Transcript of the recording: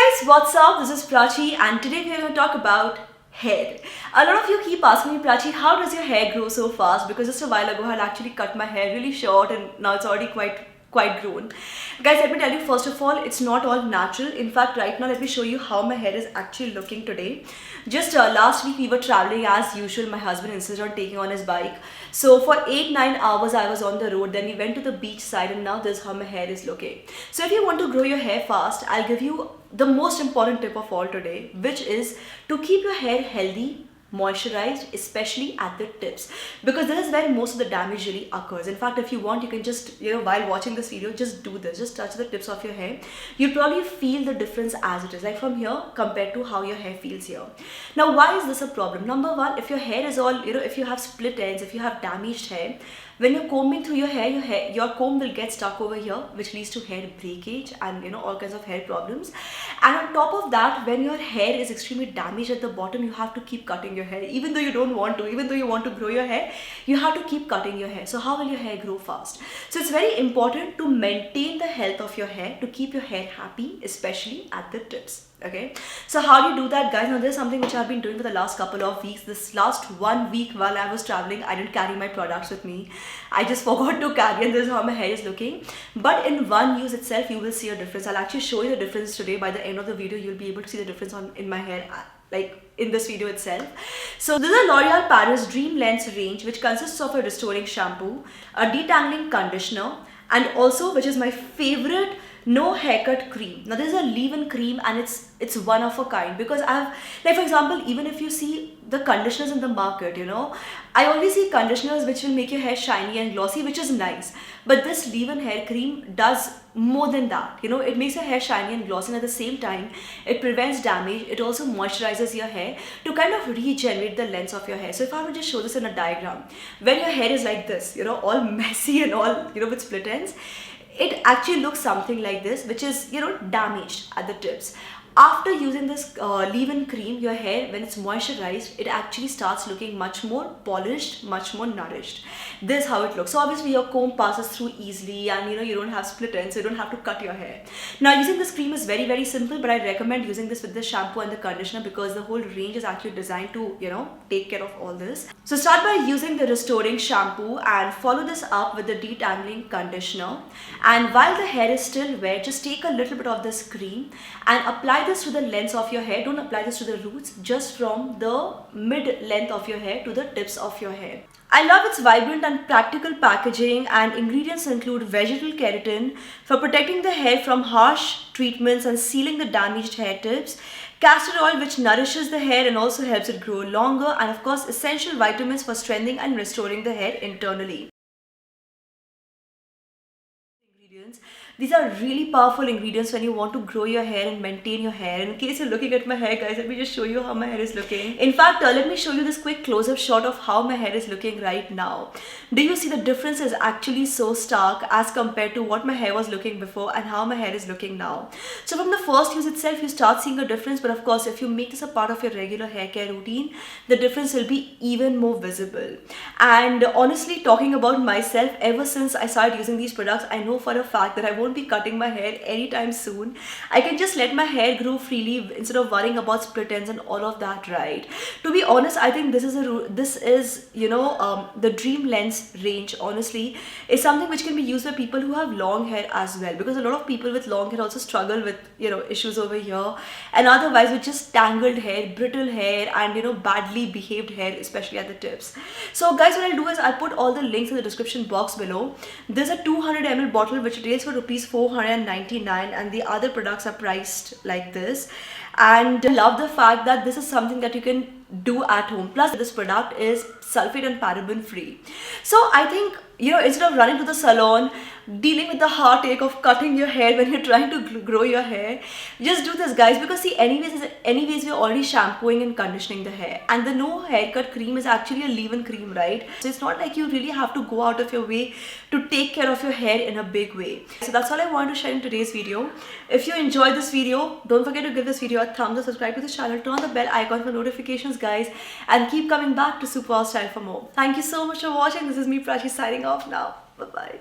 guys, what's up? This is Prachi and today we are going to talk about hair. A lot of you keep asking me, Prachi, how does your hair grow so fast? Because just a while ago I had actually cut my hair really short and now it's already quite grown. Guys, let me tell you, first of all, it's not all natural. In fact, right now let me show you how my hair is actually looking today. Just last week we were traveling as usual. My husband insisted on taking on his bike. So for 8-9 hours I was on the road. Then we went to the beach side and now this is how my hair is looking. So if you want to grow your hair fast, I'll give you the most important tip of all today, which is to keep your hair healthy, moisturized, especially at the tips, because this is where most of the damage really occurs. In fact, if you want, you can just, while watching this video, just do this, just touch the tips of your hair. You'll probably feel the difference as it is, like from here compared to how your hair feels here. Now, why is this a problem? Number one, if your hair is all, if you have split ends, if you have damaged hair, when you're combing through your hair, your comb will get stuck over here, which leads to hair breakage and all kinds of hair problems. And on top of that, when your hair is extremely damaged at the bottom, you have to keep cutting your hair, even though you don't want to. Even though you want to grow your hair, you have to keep cutting your hair. So how will your hair grow fast? So it's very important to maintain the health of your hair, to keep your hair happy, especially at the tips. Okay, so how do you do that, guys? Now there's something which I've been doing for the last couple of weeks. This last 1 week while I was traveling, I didn't carry my products with me. I just forgot to carry, and this is how my hair is looking. But in one use itself, you will see a difference. I'll actually show you the difference today. By the end of the video, you'll be able to see the difference in my hair, like in this video itself. So this is a L'Oreal Paris Dream Lens range, which consists of a restoring shampoo, a detangling conditioner, and also, which is my favorite, no haircut cream. Now this is a leave-in cream and it's one of a kind, because I've, like for example, even if you see the conditioners in the market, I always see conditioners which will make your hair shiny and glossy, which is nice, but this leave-in hair cream does more than that. It makes your hair shiny and glossy, and at the same time it prevents damage. It also moisturizes your hair to kind of regenerate the length of your hair. So if I would just show this in a diagram, when your hair is like this, all messy and all, with split ends, it actually looks something like this, which is, damaged at the tips. After using this leave-in cream, your hair, when it's moisturized, it actually starts looking much more polished, much more nourished. This is how it looks. So obviously your comb passes through easily, and you don't have split ends, so you don't have to cut your hair. Now using this cream is very, very simple, but I recommend using this with the shampoo and the conditioner, because the whole range is actually designed to, take care of all this. So start by using the restoring shampoo and follow this up with the detangling conditioner. And while the hair is still wet, just take a little bit of this cream and apply this to the length of your hair. Don't apply this to the roots, just from the mid length of your hair to the tips of your hair. I love its vibrant and practical packaging, and ingredients include vegetal keratin for protecting the hair from harsh treatments and sealing the damaged hair tips, castor oil which nourishes the hair and also helps it grow longer, and of course essential vitamins for strengthening and restoring the hair internally. These are really powerful ingredients when you want to grow your hair and maintain your hair. In case you're looking at my hair, guys, let me just show you how my hair is looking. In fact, let me show you this quick close-up shot of how my hair is looking right now. Do you see the difference is actually so stark as compared to what my hair was looking before and how my hair is looking now? So from the first use itself, you start seeing a difference, but of course, if you make this a part of your regular hair care routine, the difference will be even more visible. And honestly, talking about myself, ever since I started using these products, I know for a fact that I won't be cutting my hair anytime soon. I can just let my hair grow freely instead of worrying about split ends and all of that, right? To be honest, I think this is the Dream Lens range, honestly, is something which can be used by people who have long hair as well, because a lot of people with long hair also struggle with issues over here, and otherwise with just tangled hair, brittle hair, and badly behaved hair, especially at the tips. So guys, what I'll do is I'll put all the links in the description box below. There's a 200 ml bottle which retails for rupees 499, and the other products are priced like this. And I love the fact that this is something that you can do at home. Plus this product is sulfate and paraben free. So I think, instead of running to the salon, dealing with the heartache of cutting your hair when you're trying to grow your hair, just do this, guys, because see, anyways we're already shampooing and conditioning the hair, and the no haircut cream is actually a leave-in cream, right? So it's not like you really have to go out of your way to take care of your hair in a big way. So that's all I wanted to share in today's video. If you enjoyed this video, don't forget to give this video a thumbs up, subscribe to the channel, turn on the bell icon for notifications, guys, and keep coming back to Super Style for more. Thank you so much for watching. This is me, Prachi, signing off now. Bye bye.